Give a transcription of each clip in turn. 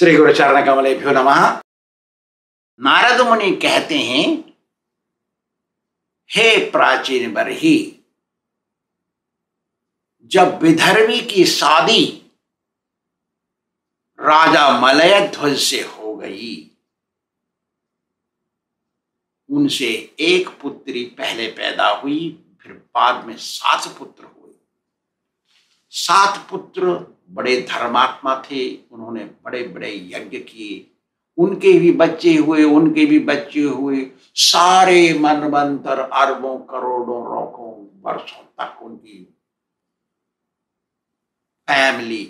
श्री गुरु चरण कमलेभ्यो नमः। नारद मुनि कहते हैं, हे प्राचीन बरही, जब विदर्भी की शादी राजा मलयध्वज से हो गई, उनसे एक पुत्री पहले पैदा हुई, फिर बाद में 7 पुत्र हुए। 7 पुत्र बड़े धर्मात्मा थे, उन्होंने बड़े बड़े यज्ञ किए, उनके भी बच्चे हुए, उनके भी बच्चे हुए। सारे मनवंतर अरबों करोड़ों लाखों वर्षों तक उनकी फैमिली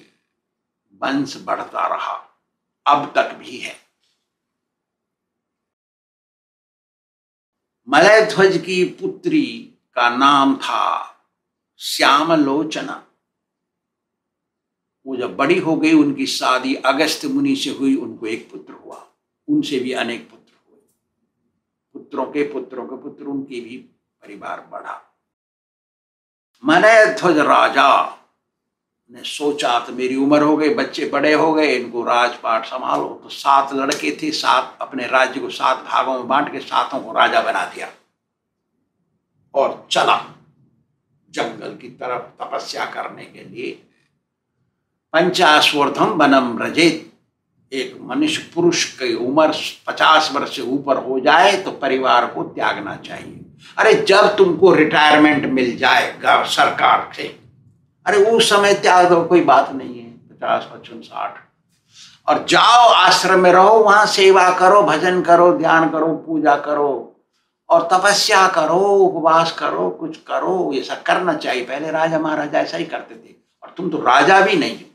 वंश बढ़ता रहा, अब तक भी है। मलयध्वज की पुत्री का नाम था श्यामलोचना। वो जब बड़ी हो गई, उनकी शादी अगस्त्य मुनि से हुई, उनको एक पुत्र हुआ, उनसे भी अनेक पुत्र हुए, पुत्रों के पुत्रों के पुत्र, उनके भी परिवार बढ़ा। मलयध्वज राजा ने सोचा, तो मेरी उम्र हो गई, बच्चे बड़े हो गए, इनको राजपाट संभालो। तो 7 लड़के थे, 7 अपने राज्य को 7 भागों में बांट के 7 को राजा बना दिया और चला जंगल की तरफ तपस्या करने के लिए। पंचाश्वर्धम वनम व्रजेत। एक मनुष्य पुरुष की उम्र 50 वर्ष से ऊपर हो जाए तो परिवार को त्यागना चाहिए। अरे जब तुमको रिटायरमेंट मिल जाएगा सरकार से, अरे उस समय त्याग दो, कोई बात नहीं है। 50, 55, 60 और जाओ आश्रम में रहो, वहां सेवा करो, भजन करो, ध्यान करो, पूजा करो और तपस्या करो, उपवास करो, कुछ करो। ये सब करना चाहिए। पहले राजा महाराजा ऐसा ही करते थे। और तुम तो राजा भी नहीं हो,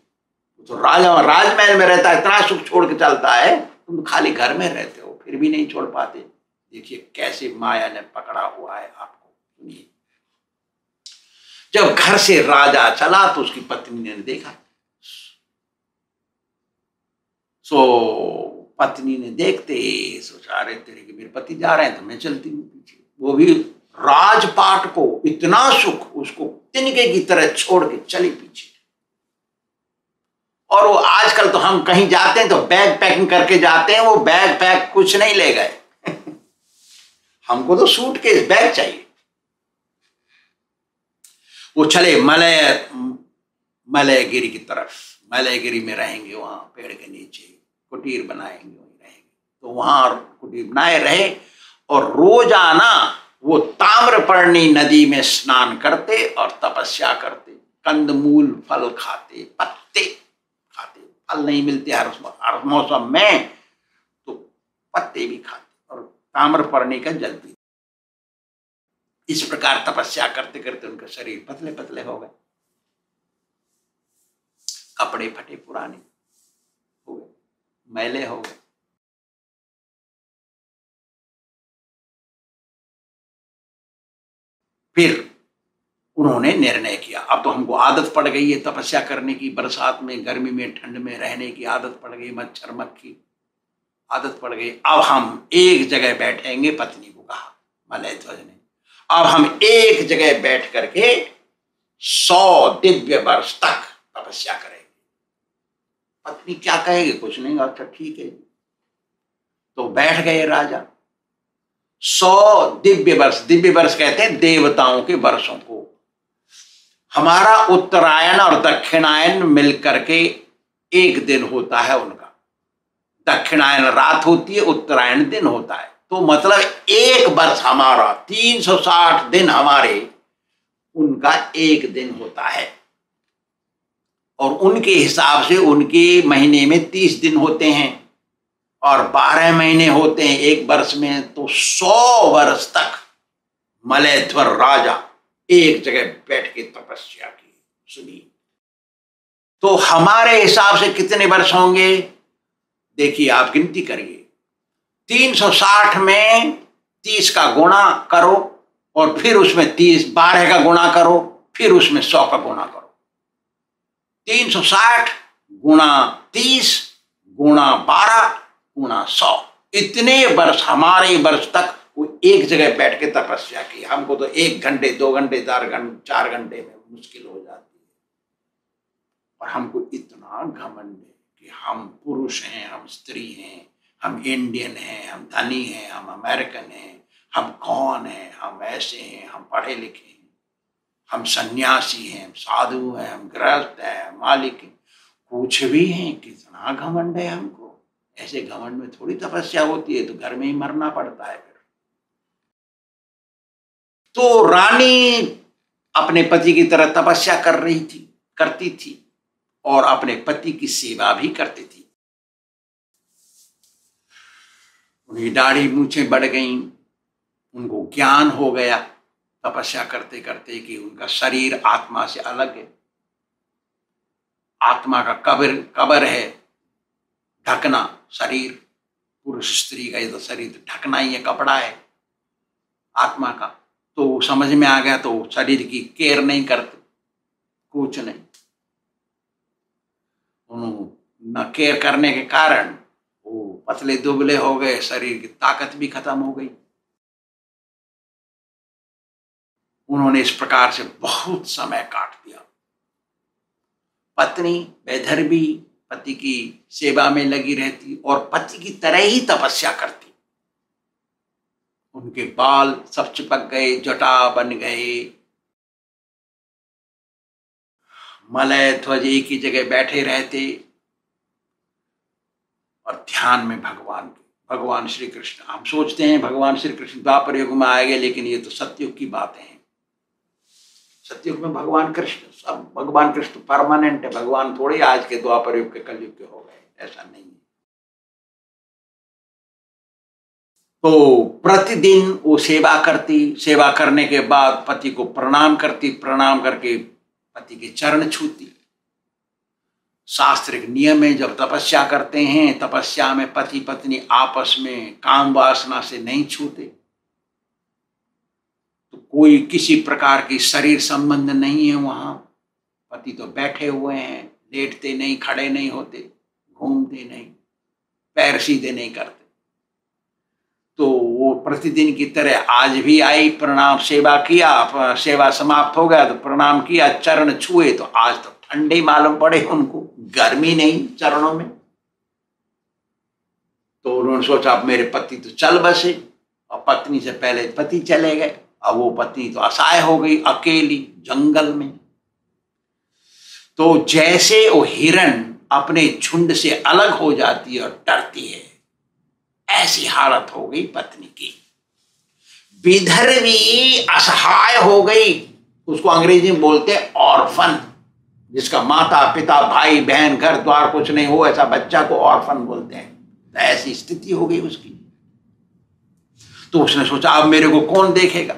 तो राजा राजमहल में रहता है, इतना सुख छोड़ के चलता है, तुम खाली घर में रहते हो, फिर भी नहीं छोड़ पाते। देखिए कैसे माया ने पकड़ा हुआ है आपको। सुनिए, जब घर से राजा चला तो उसकी पत्नी ने देखा, पत्नी ने देखते सोचा, अरे तेरे के मेरे पति जा रहे हैं तो मैं चलती हूँ पीछे। वो भी राजपाट को इतना सुख, उसको तिनके की तरह छोड़ के चली पीछे। और वो आजकल तो हम कहीं जाते हैं तो बैग पैकिंग करके जाते हैं, वो बैग पैक कुछ नहीं ले गए हमको तो सूटकेस बैग चाहिए। वो चले मलयगिरी की तरफ। मलयगिरी में रहेंगे, वहां पेड़ के नीचे कुटीर बनाएंगे, वहीं रहेंगे। तो वहां कुटीर बनाए रहे और रोजाना वो ताम्रपर्णी नदी में स्नान करते और तपस्या करते, कंदमूल फल खाते, पत्ते खाते। फल नहीं मिलते हर मौसम में तो पत्ते भी खाते और ताम्रपर्णी का जल पीते। इस प्रकार तपस्या करते करते उनका शरीर पतले पतले हो गए, कपड़े फटे पुराने हो गए, मैले हो गए। फिर उन्होंने निर्णय किया, अब तो हमको आदत पड़ गई है तपस्या करने की, बरसात में, गर्मी में, ठंड में रहने की आदत पड़ गई, मच्छर मक्खी आदत पड़ गई। अब हम एक जगह बैठेंगे, पत्नी को कहा मलयध्वज ने। अब हम एक जगह बैठ करके 100 दिव्य वर्ष तक तपस्या करेंगे। पत्नी क्या कहेगी, कुछ नहीं, अच्छा ठीक है। तो बैठ गए राजा। 100 दिव्य वर्ष, दिव्य वर्ष कहते हैं देवताओं के वर्षों को। हमारा उत्तरायण और दक्षिणायन मिलकर के एक दिन होता है उनका। दक्षिणायन रात होती है, उत्तरायण दिन होता है। तो मतलब एक वर्ष हमारा 360 दिन हमारे, उनका एक दिन होता है। और उनके हिसाब से उनके महीने में 30 दिन होते हैं और 12 महीने होते हैं एक वर्ष में। तो 100 वर्ष तक मलयध्वज राजा एक जगह बैठ के तपस्या की। सुनिए, तो हमारे हिसाब से कितने वर्ष होंगे? देखिए, आप गिनती करिए। 360 में 30 का गुणा करो और फिर उसमें 12 का गुणा करो, फिर उसमें 100 का गुणा करो। 360 गुणा 30 गुणा 12 गुणा 100, इतने वर्ष हमारे वर्ष तक वो एक जगह बैठ के तपस्या की। हमको तो 1 घंटे, 2 घंटे, 4 घंटे में मुश्किल हो जाती है। और हमको इतना घमंड है कि हम पुरुष हैं, हम स्त्री हैं, हम इंडियन हैं, हम धनी हैं, हम अमेरिकन हैं, हम कौन हैं, हम ऐसे हैं, हम पढ़े लिखे हैं, हम सन्यासी हैं, हम साधु हैं, हम गृहस्थ हैं, मालिक हैं, कुछ भी हैं। कितना घमंड है हमको। ऐसे घमंड में थोड़ी तपस्या होती है, तो घर में ही मरना पड़ता है फिर। तो रानी अपने पति की तरह तपस्या करती थी और अपने पति की सेवा भी करती थी। उनकी दाढ़ी मूछें बढ़ गईं, उनको ज्ञान हो गया तपस्या करते करते कि उनका शरीर आत्मा से अलग है। आत्मा का कब्र है, ढकना शरीर। पुरुष स्त्री का ये तो शरीर ढकना ही है, कपड़ा है आत्मा का। तो समझ में आ गया, तो शरीर की केयर नहीं करते, कुछ नहीं। न केयर करने के कारण वो पतले दुबले हो गए, शरीर की ताकत भी खत्म हो गई। उन्होंने इस प्रकार से बहुत समय काट दिया। पत्नी वैधर्भी पति की सेवा में लगी रहती और पति की तरह ही तपस्या करती। उनके बाल सब चिपक गए, जटा बन गए, मलय ध्वज एक ही जगह बैठे रहते और ध्यान में भगवान श्री कृष्ण। हम सोचते हैं भगवान श्री कृष्ण द्वापर युग में आएंगे, लेकिन ये तो सतयुग की बातें हैं। सतयुग में भगवान कृष्ण परमानेंट है। भगवान थोड़े आज के द्वापर युग के कलयुग के हो गए, ऐसा नहीं है। तो प्रतिदिन वो सेवा करती, सेवा करने के बाद पति को प्रणाम करती, प्रणाम करके पति के चरण छूती। शास्त्रिक नियम है, जब तपस्या करते हैं, तपस्या में पति पत्नी आपस में काम वासना से नहीं छूते, तो कोई किसी प्रकार की शरीर संबंध नहीं है वहां। पति तो बैठे हुए हैं, लेटते नहीं, खड़े नहीं होते, घूमते नहीं, पैर सीधे नहीं करते। तो वो प्रतिदिन की तरह आज भी आई, प्रणाम, सेवा किया, सेवा समाप्त हो गया तो प्रणाम किया, चरण छुए, तो आज तो ठंडे मालूम पड़े उनको, गर्मी नहीं चरणों में। तो उन्होंने सोचा अब मेरे पति तो चल बसे, और पत्नी से पहले पति चले गए। अब वो पत्नी तो असहाय हो गई, अकेली जंगल में। तो जैसे वो हिरण अपने झुंड से अलग हो जाती है और डरती है, ऐसी हालत हो गई पत्नी की। विधर्वी असहाय हो गई। उसको अंग्रेजी में बोलते हैं ऑर्फन, जिसका माता पिता भाई बहन घर द्वार कुछ नहीं हो, ऐसा बच्चा को ऑर्फन बोलते हैं। तो ऐसी स्थिति हो गई उसकी। तो उसने सोचा अब मेरे को कौन देखेगा।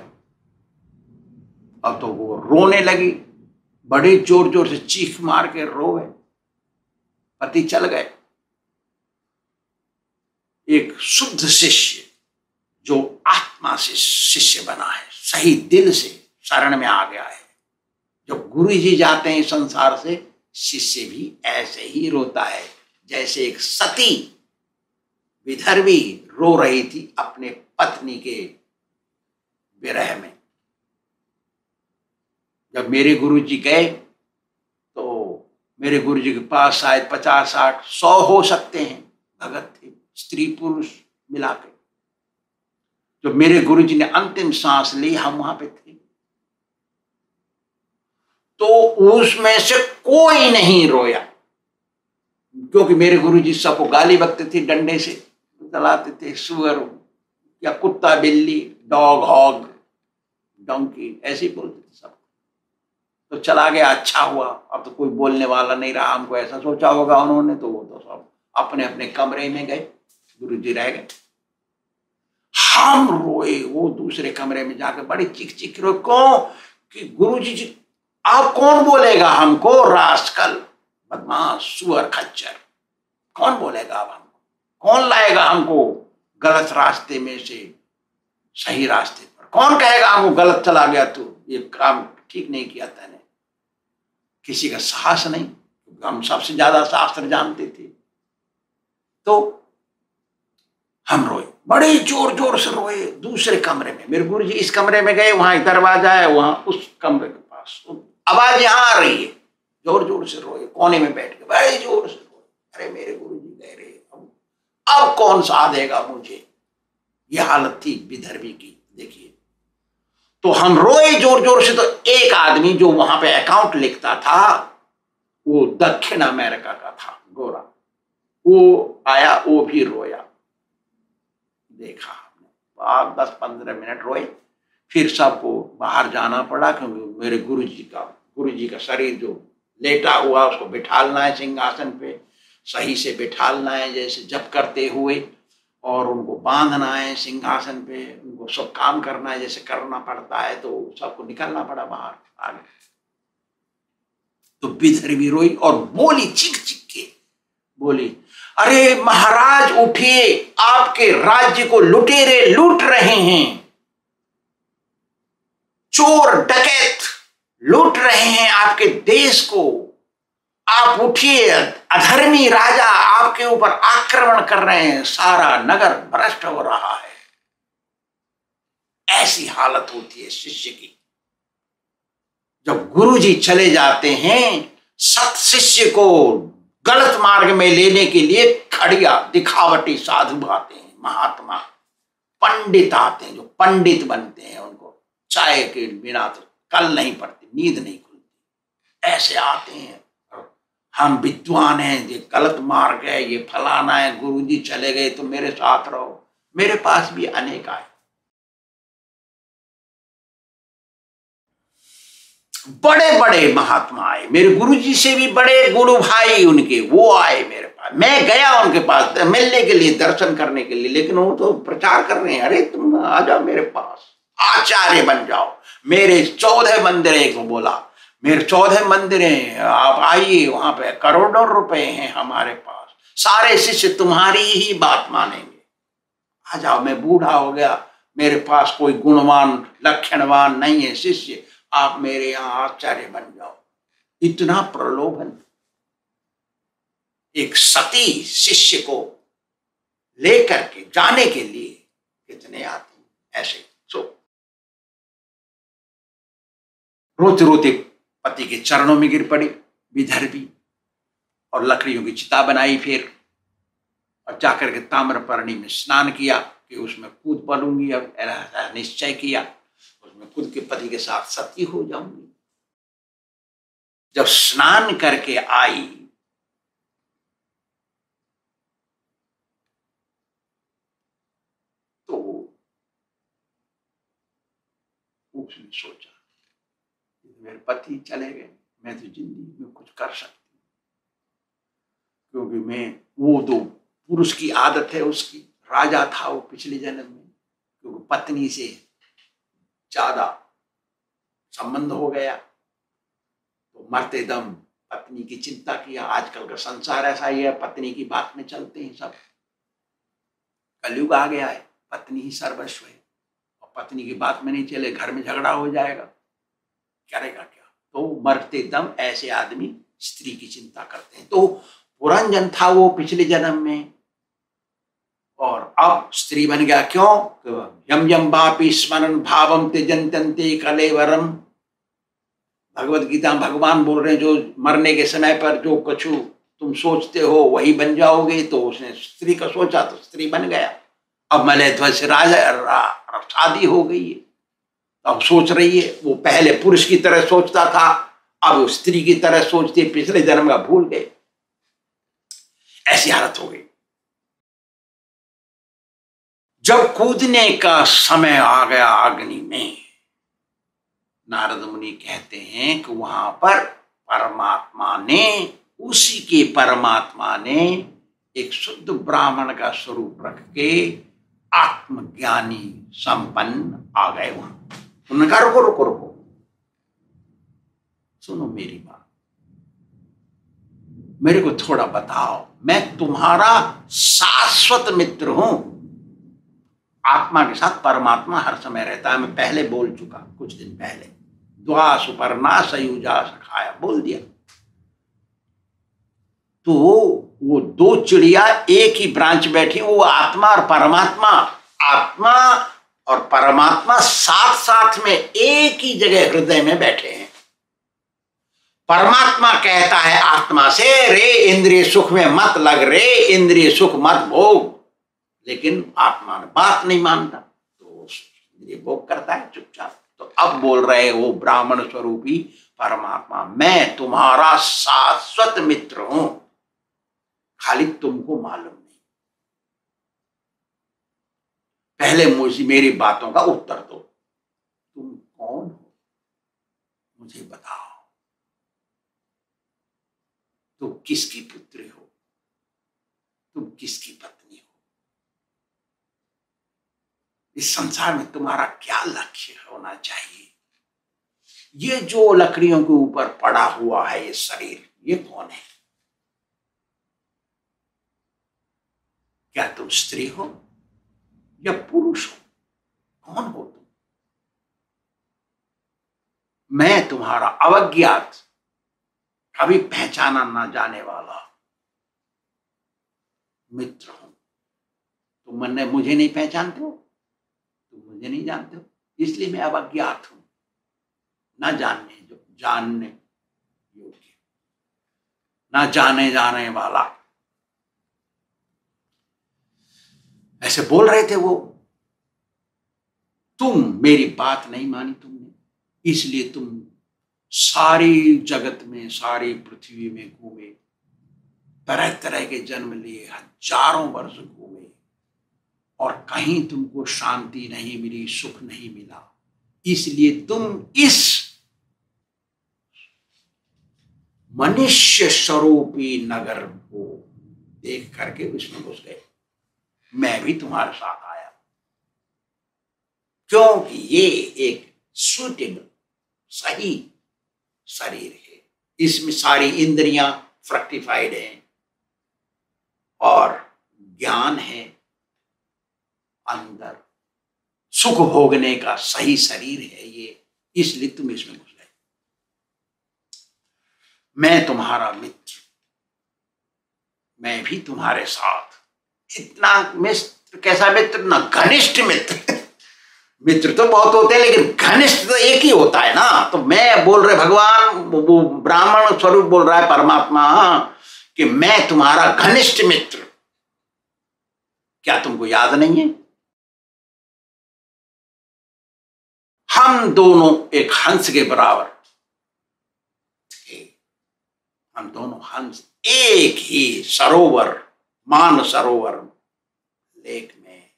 अब तो वो रोने लगी, बड़े जोर जोर से चीख मार के रोए। पति चल गए। एक शुद्ध शिष्य जो आत्मा से शिष्य बना है, सही दिल से शरण में आ गया है, जब गुरु जी जाते हैं संसार से, शिष्य भी ऐसे ही रोता है जैसे एक सती विधर्वी रो रही थी अपने पत्नी के विरह में। जब मेरे गुरु जी गए तो मेरे गुरु जी के पास शायद 50, 60, 100 हो सकते हैं भगत थे, स्त्री पुरुष मिला के। जब मेरे गुरु जी ने अंतिम सांस ली, हम वहां पे थे, तो उसमें से कोई नहीं रोया, क्योंकि मेरे गुरु जी सबको गाली बकते थे, डंडे से चलाते थे, सुअर या कुत्ता बिल्ली, डॉग हॉग डोंकी ऐसे ही बोलते थे सब। तो चला गया, अच्छा हुआ, अब तो कोई बोलने वाला नहीं रहा। हमको ऐसा सोचा होगा उन्होंने, तो वो तो सब अपने अपने कमरे में गए, गुरु जी रह गए। हम रोए, वो दूसरे कमरे में जाकर बड़ी चीख चीख रोए। क्यों? कि गुरु जी अब कौन बोलेगा हमको, रास्कल, बदमाश, सुअर, खच्चर, कौन बोलेगा अब हमको? कौन लाएगा हमको गलत रास्ते में से सही रास्ते पर? कौन कहेगा हमको गलत चला गया, तू ये काम ठीक नहीं किया तैने? किसी का साहस नहीं, हम सबसे ज्यादा शास्त्र जानते थे। तो हम रोए, बड़े जोर जोर से रोए। दूसरे कमरे में मेरे गुरु जी इस कमरे में गए, वहां एक दरवाजा है, वहां उस कमरे के पास आवाज यहाँ आ रही है, जोर जोर से रोए, कोने में बैठ के बड़े जोर से रोए। अरे मेरे गुरु जी गए रे, अब कौन साधेगा मुझे। ये हालत थी विदर्भी की। देखिए, तो हम रोए जोर जोर से। तो एक आदमी जो वहां पे अकाउंट लिखता था, वो दक्षिण अमेरिका का था, गोरा, वो आया, वो भी रोया। देखा हमने 10-15 मिनट रोए, फिर सबको बाहर जाना पड़ा, क्योंकि मेरे गुरु जी का शरीर जो लेटा हुआ, उसको बिठालना है सिंहासन पे, सही से बिठालना है जैसे जप करते हुए, और उनको बांधना है सिंहासन पे, उनको सब काम करना है जैसे करना पड़ता है। तो सबको निकलना पड़ा बाहर आगे। तो विदर्भी रोई और बोली, चीख चीख के बोली, अरे महाराज उठिए, आपके राज्य को लुटेरे लूट रहे हैं, चोर डकैत लूट रहे हैं आपके देश को, आप उठिए, अधर्मी राजा आपके ऊपर आक्रमण कर रहे हैं, सारा नगर भ्रष्ट हो रहा है। ऐसी हालत होती है शिष्य की। जब गुरु जी चले जाते हैं, सत शिष्य को गलत मार्ग में लेने के लिए खड़िया दिखावटी साधु आते हैं, महात्मा पंडित आते हैं, जो पंडित बनते हैं, उनको चाय के बिना तो कल नहीं पड़ती, नींद नहीं खुलती, ऐसे आते हैं। हम विद्वान हैं, ये गलत मार्ग है, ये फलाना है, गुरुजी चले गए तो मेरे साथ रहो। मेरे पास भी अनेक आए, बड़े बड़े महात्मा आए, मेरे गुरुजी से भी बड़े गुरु भाई उनके, वो आए मेरे पास। मैं गया उनके पास मिलने के लिए, दर्शन करने के लिए, लेकिन वो तो प्रचार कर रहे हैं, अरे तुम आ जाओ मेरे पास, आचार्य बन जाओ। मेरे 14 मंदिर है, को बोला मेरे 14 मंदिर हैं, आप आइए, वहां पे करोड़ों रुपए हैं हमारे पास, सारे शिष्य तुम्हारी ही बात मानेंगे, आ जाओ। मैं बूढ़ा हो गया, मेरे पास कोई गुणवान लक्षणवान नहीं है शिष्य, आप मेरे यहां आचार्य बन जाओ। इतना प्रलोभन एक सती शिष्य को लेकर के जाने के लिए कितने आते हैं ऐसे। सो रोते रोते पति के चरणों में गिर पड़ी विदर्भी, और लकड़ियों की चिता बनाई फिर, और जाकर के ताम्रपर्णी में स्नान किया कि उसमें कूद पड़ूंगी। अब ऐसा निश्चय किया, उसमें कूद के पति के साथ सती हो जाऊंगी। जब स्नान करके आई तो उसने सोचा, मेरे पति चले गए, मैं तो जिंदगी में कुछ कर सकती हूँ, क्योंकि मैं, वो तो पुरुष की आदत है उसकी, राजा था वो पिछले जन्म में, क्योंकि पत्नी से ज्यादा संबंध हो गया, तो मरते दम पत्नी की चिंता किया। आजकल का संसार ऐसा ही है, पत्नी की बात में चलते हैं सब, कलयुग आ गया है, पत्नी ही सर्वस्व है, और पत्नी की बात में नहीं चले घर में झगड़ा हो जाएगा, करेगा क्या। तो मरते दम ऐसे आदमी स्त्री की चिंता करते हैं। तो पुरंजन था वो पिछले जन्म में, और अब स्त्री बन गया। क्यों? यम यम वापि स्मरण भावम त्यजन्ते कलेवरम। भगवत गीता में भगवान बोल रहे हैं, जो मरने के समय पर जो कछु तुम सोचते हो वही बन जाओगे। तो उसने स्त्री का सोचा तो स्त्री बन गया। अब मलय ध्वज से राजा शादी हो गई है, अब सोच रही है, वो पहले पुरुष की तरह सोचता था, अब स्त्री की तरह सोचती, पिछले जन्म का भूल गए, ऐसी हालत हो गई। जब कूदने का समय आ गया अग्नि में, नारद मुनि कहते हैं कि वहां पर परमात्मा ने, उसी के परमात्मा ने एक शुद्ध ब्राह्मण का स्वरूप रख के आत्मज्ञानी संपन्न आ गए वहां। उन्होंने कहा रुको रुको रुको, सुनो मेरी बात, मेरे को थोड़ा बताओ, मैं तुम्हारा शाश्वत मित्र हूं। आत्मा के साथ परमात्मा हर समय रहता है, मैं पहले बोल चुका कुछ दिन पहले, द्वा सुपर्णा सयुजा सखाया बोल दिया। तो वो दो चिड़िया एक ही ब्रांच बैठी, वो आत्मा और परमात्मा, आत्मा और परमात्मा साथ साथ में एक ही जगह हृदय में बैठे हैं। परमात्मा कहता है आत्मा से, रे इंद्रिय सुख में मत लग, रे इंद्रिय सुख मत भोग। लेकिन आत्मा बात नहीं मानता, तो इंद्रिय भोग करता है चुपचाप। तो अब बोल रहे वो ब्राह्मण स्वरूपी परमात्मा, मैं तुम्हारा शाश्वत मित्र हूं, खाली तुमको मालूम नहीं। पहले मुझे मेरी बातों का उत्तर दो, तुम कौन हो मुझे बताओ, तुम किसकी पुत्री हो, तुम किसकी पत्नी हो, इस संसार में तुम्हारा क्या लक्ष्य होना चाहिए। ये जो लकड़ियों के ऊपर पड़ा हुआ है ये शरीर, ये कौन है? क्या तुम स्त्री हो या पुरुष हो? कौन हो तुम? मैं तुम्हारा अवज्ञात, कभी पहचाना ना जाने वाला मित्र हूं। तुम मैंने मुझे नहीं पहचानते हो, तुम मुझे नहीं जानते हो, इसलिए मैं अवज्ञात हूं, ना जानने जो जानने योग्य, ना जाने जाने वाला। ऐसे बोल रहे थे वो। तुम मेरी बात नहीं मानी तुमने, इसलिए तुम सारी जगत में, सारी पृथ्वी में घूमे, तरह तरह के जन्म लिए, हजारों वर्ष घूमे, और कहीं तुमको शांति नहीं मिली, सुख नहीं मिला। इसलिए तुम इस मनुष्य स्वरूपी नगर को देख करके उसमें घुस गए। मैं भी तुम्हारे साथ आया, क्योंकि ये एक सूटेबल, सही शरीर है, इसमें सारी इंद्रियां फ्रक्टिफाइड हैं और ज्ञान है अंदर, सुख भोगने का सही शरीर है ये, इसलिए तुम इसमें घुस गए। मैं तुम्हारा मित्र, मैं भी तुम्हारे साथ। इतना मित्र, कैसा मित्र? ना घनिष्ठ मित्र मित्र तो बहुत होते हैं, लेकिन घनिष्ठ तो एक ही होता है ना। तो मैं बोल रहे भगवान, वो ब्राह्मण स्वरूप बोल रहा है परमात्मा कि मैं तुम्हारा घनिष्ठ मित्र। क्या तुमको याद नहीं है? हम दोनों एक हंस के बराबर थे। हम दोनों हंस एक ही सरोवर, मान सरोवर लेक में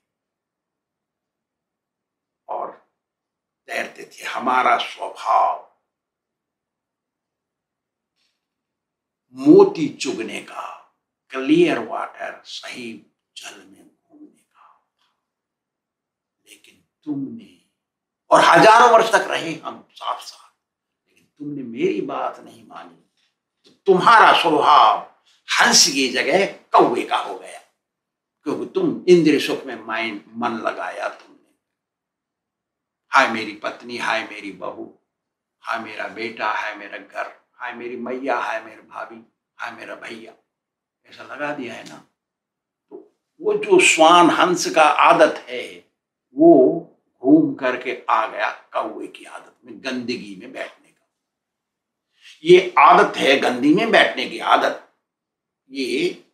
और तैरते थे। हमारा स्वभाव मोती चुगने का, क्लियर वाटर, सही जल में घूमने का। लेकिन तुमने, और हजारों वर्ष तक रहे हम साथ साथ, लेकिन तुमने मेरी बात नहीं मानी, तो तुम्हारा स्वभाव हंस की जगह कौवे का हो गया, क्योंकि तुम इंद्रिय सुख में मन लगाया तुमने। हाय मेरी पत्नी, हाय मेरी बहू, हाय मेरा बेटा, हाय मेरा घर, हाय मेरी मैया, हाय मेरे भाभी, हाय मेरा भैया, ऐसा लगा दिया है ना। तो वो जो श्वान हंस का आदत है, वो घूम करके आ गया कौवे की आदत में, गंदगी में बैठने का। ये आदत है गंदी में बैठने की आदत, ये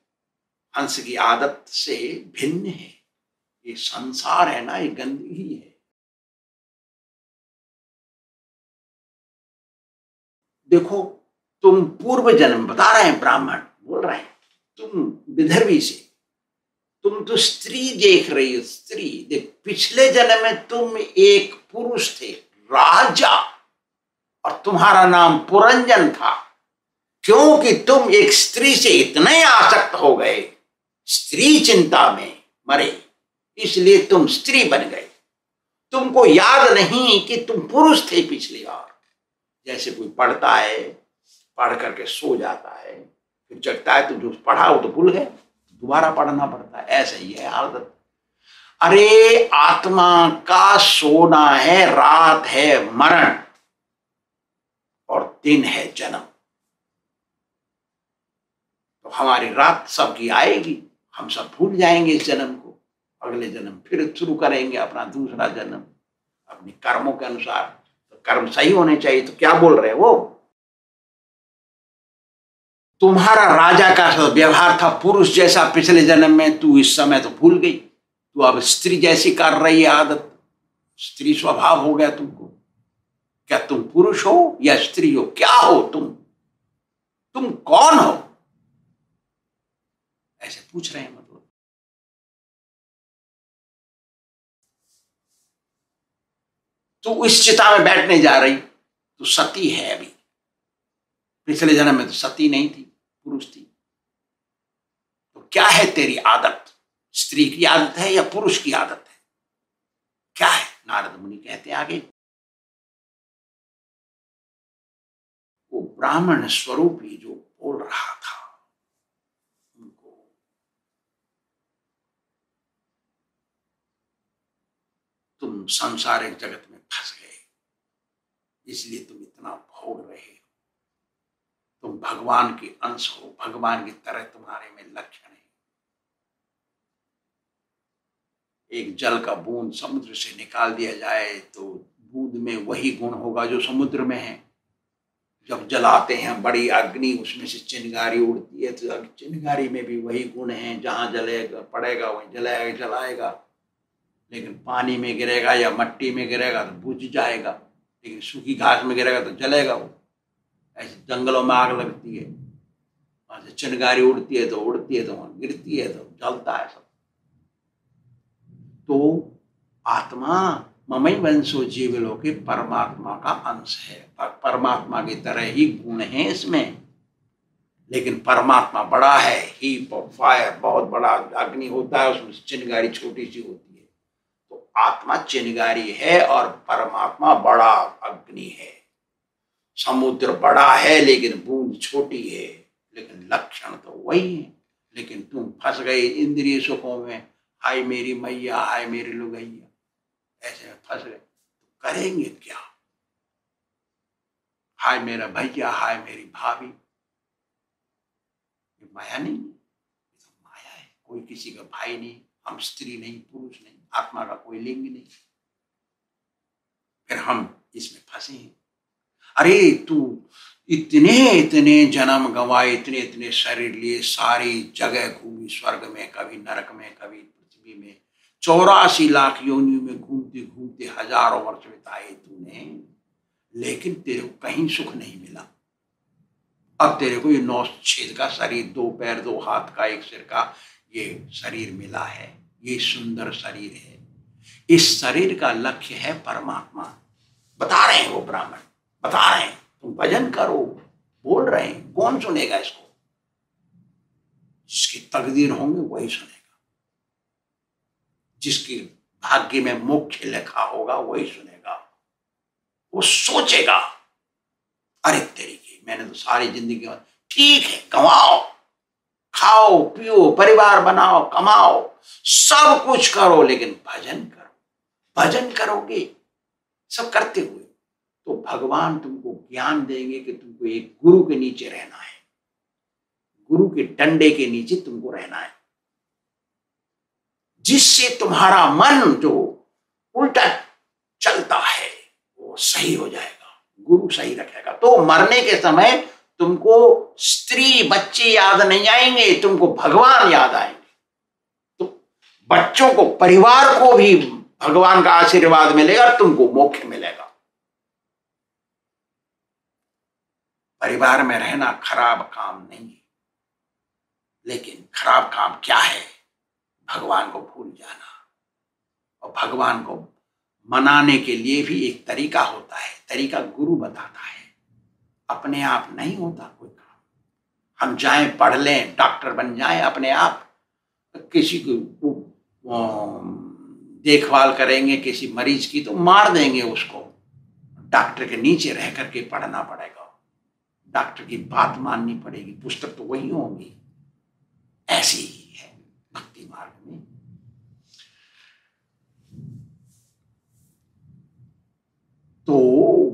हंस की आदत से भिन्न है। ये संसार है ना, ये गंदगी है। देखो, तुम पूर्व जन्म, बता रहे हैं ब्राह्मण बोल रहे हैं, तुम विदर्भी से, तुम तो स्त्री देख रही हो, स्त्री देख। पिछले जन्म में तुम एक पुरुष थे, राजा, और तुम्हारा नाम पुरंजन था, क्योंकि तुम एक स्त्री से इतने आसक्त हो गए, स्त्री चिंता में मरे, इसलिए तुम स्त्री बन गए। तुमको याद नहीं कि तुम पुरुष थे पिछली बार। जैसे कोई पढ़ता है, पढ़ करके सो जाता है, फिर जगता है तो जो पढ़ा वो तो भूल गए, दोबारा पढ़ना पड़ता है। ऐसा ही है आदत। अरे आत्मा का सोना है, रात है मरण, और दिन है जन्म। तो हमारी रात सबकी आएगी, हम सब भूल जाएंगे इस जन्म को, अगले जन्म फिर शुरू करेंगे अपना दूसरा जन्म अपने कर्मों के अनुसार। तो कर्म सही होने चाहिए। तो क्या बोल रहे हैं वो? तुम्हारा राजा का व्यवहार था पुरुष जैसा पिछले जन्म में, तू इस समय तो भूल गई, तू अब स्त्री जैसी कर रही है आदत, स्त्री स्वभाव हो गया तुमको। क्या तुम पुरुष हो या स्त्री हो? क्या हो तुम कौन हो? ऐसे पूछ रहे हैं। मतलब तू इस चिता में बैठने जा रही, तो सती है अभी, पिछले जन्म में तो सती नहीं थी, पुरुष थी। तो क्या है तेरी आदत? स्त्री की आदत है या पुरुष की आदत है? क्या है? नारद मुनि कहते आगे, वो ब्राह्मण स्वरूपी जो बोल रहा था उनको, तुम सांसारिक जगत में फंस गए, इसलिए तुम इतना भोग रहे हो। तुम भगवान के अंश हो, भगवान की तरह तुम्हारे में लक्षण है। एक जल का बूंद समुद्र से निकाल दिया जाए तो बूंद में वही गुण होगा जो समुद्र में है। जब जलाते हैं बड़ी अग्नि, उसमें से चिंगारी उड़ती है, तो चिंगारी में भी वही गुण है, जहां जलेगा पड़ेगा वहीं जलाएगा जलाएगा। लेकिन पानी में गिरेगा या मट्टी में गिरेगा तो बुझ जाएगा, लेकिन सूखी घास में गिरेगा तो जलेगा वो। ऐसे जंगलों में आग लगती है, वहां से चिंगारी उड़ती है तो उड़ती है, तो वहां गिरती है तो जलता है सब। तो आत्मा ममई वंशो जीवलोके परमात्मा का अंश है, परमात्मा की तरह ही गुण है इसमें। लेकिन परमात्मा बड़ा है, हीप ऑफ फायर, बहुत बड़ा अग्नि होता है, उसमें चिंगारी छोटी सी होती है। तो आत्मा चिंगारी है और परमात्मा बड़ा अग्नि है। समुद्र बड़ा है लेकिन बूंद छोटी है, लेकिन लक्षण तो वही है। लेकिन तुम फंस गए इंद्रिय सुखों में, हाय मेरी मैया, हाय मेरी लुगैया, ऐसे में फंस गए। तो करेंगे क्या? हाय मेरा भैया, हाय मेरी भाभी, ये माया नहीं, ये तो माया है। कोई किसी का भाई नहीं, हम स्त्री नहीं, पुरुष नहीं, आत्मा का कोई लिंग नहीं, फिर हम इसमें फंसे हैं। अरे तू इतने इतने जन्म गंवाए, इतने इतने शरीर लिए, सारी जगह घूमी, स्वर्ग में, कभी नरक में, कभी पृथ्वी में, 84 लाख योनियों में घूमते घूमते हजारों वर्ष बिताए तूने, लेकिन तेरे को कहीं सुख नहीं मिला। अब तेरे को ये 9 छेद का शरीर, 2 पैर 2 हाथ का, 1 सिर का ये शरीर मिला है, ये सुंदर शरीर है। इस शरीर का लक्ष्य है परमात्मा। बता रहे हैं वो ब्राह्मण, बता रहे हैं तुम भजन करो, बोल रहे हैं। कौन सुनेगा इसको? जिसकी तकदीर होंगे वही सुनेगा, जिसकी भाग्य में मोक्ष लिखा होगा वही सुनेगा। वो सोचेगा, अरे तेरी की, मैंने तो सारी जिंदगी, ठीक है कमाओ, खाओ पियो, परिवार बनाओ, कमाओ, सब कुछ करो, लेकिन भजन करो। भजन करोगे सब करते हुए तो भगवान तुमको ज्ञान देंगे कि तुमको एक गुरु के नीचे रहना है, गुरु के डंडे के नीचे तुमको रहना है, जिससे तुम्हारा मन जो उल्टा चलता है वो सही हो जाएगा, गुरु सही रखेगा। तो मरने के समय तुमको स्त्री बच्चे याद नहीं आएंगे, तुमको भगवान याद आएंगे। तो बच्चों को, परिवार को भी भगवान का आशीर्वाद मिलेगा, तुमको मोक्ष मिलेगा। परिवार में रहना खराब काम नहीं है, लेकिन खराब काम क्या है? भगवान को भूल जाना। और भगवान को मनाने के लिए भी एक तरीका होता है, तरीका गुरु बताता है, अपने आप नहीं होता कोई काम। हम जाएं, पढ़ लें, डॉक्टर बन जाएं अपने आप, किसी को देखभाल करेंगे किसी मरीज की तो मार देंगे उसको। डॉक्टर के नीचे रह करके पढ़ना पड़ेगा, डॉक्टर की बात माननी पड़ेगी, पुस्तक तो वही होंगी। ऐसी ही है भक्ति मार्ग में। तो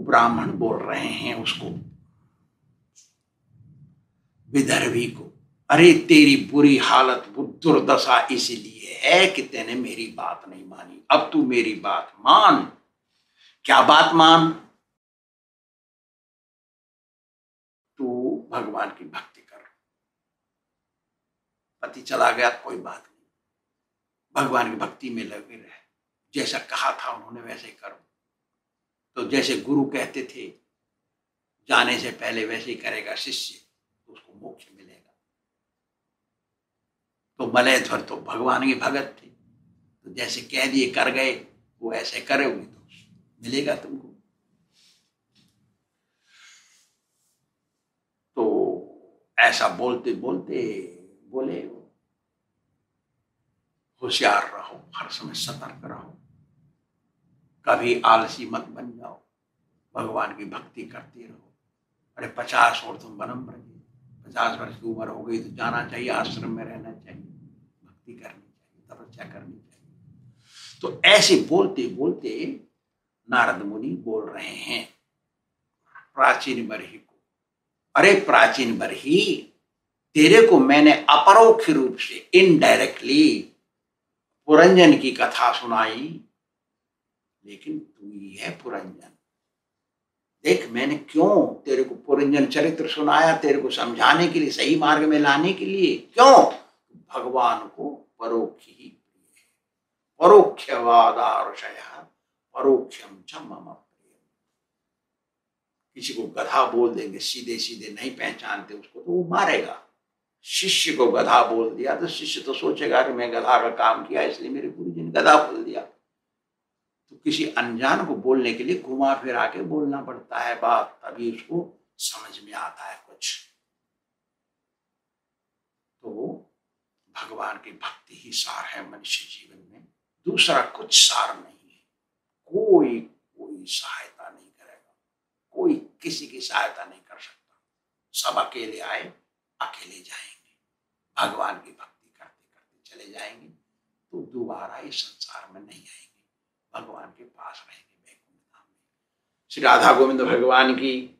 ब्राह्मण बोल रहे हैं उसको, विदर्भी को, अरे तेरी बुरी हालत, दुर्दशा इसलिए है कि तेने मेरी बात नहीं मानी। अब तू मेरी बात मान। क्या बात मान? तू भगवान की भक्ति कर, पति चला गया कोई बात नहीं, भगवान की भक्ति में लगे रहे, जैसा कहा था उन्होंने वैसे करो। तो जैसे गुरु कहते थे जाने से पहले वैसे ही करेगा शिष्य तो उसको मोक्ष मिलेगा। तो मलयध्वर तो भगवान के भगत थे, तो जैसे कह दिए कर गए, वो ऐसे करोगे तो मिलेगा तुमको। तो ऐसा बोलते बोलते बोले होशियार रहो, हर समय सतर्क रहो, कभी आलसी मत बन जाओ, भगवान की भक्ति करते रहो। अरे 50 और तुम बनम ब्रजे, 50 वर्ष की उम्र हो गई तो जाना चाहिए, आश्रम में रहना चाहिए, भक्ति करनी चाहिए, तपस्या करनी चाहिए। तो ऐसे बोलते बोलते नारद मुनि बोल रहे हैं प्राचीन बरही को, अरे प्राचीन बरही, तेरे को मैंने अपरोक्ष रूप से इनडायरेक्टली पुरंजन की कथा सुनाई, लेकिन तू ही है पुरंजन। देख मैंने क्यों तेरे को पुरंजन चरित्र सुनाया, तेरे को समझाने के लिए, सही मार्ग में लाने के लिए। क्यों? भगवान को परोक्ष ही प्रिय है, परोक्षवादारुषयः परोक्षम च मम प्रिय। किसी को गधा बोल देंगे, सीधे सीधे नहीं पहचानते उसको तो वो मारेगा। शिष्य को गधा बोल दिया तो शिष्य तो सोचेगा कि मैं गधा का काम किया इसलिए मेरे गुरुजी ने गधा बोल दिया। तो किसी अनजान को बोलने के लिए घुमा फिरा के बोलना पड़ता है बात, तभी उसको समझ में आता है कुछ। तो भगवान की भक्ति ही सार है मनुष्य जीवन में, दूसरा कुछ सार नहीं है। कोई कोई सहायता नहीं करेगा, कोई किसी की सहायता नहीं कर सकता। सब अकेले आए अकेले जाएंगे, भगवान की भक्ति करते करते चले जाएंगे तो दोबारा इस संसार में नहीं आएंगे, भगवान के पास रहेंगे वैकुंठ धाम में। श्री राधा गोविंद भगवान की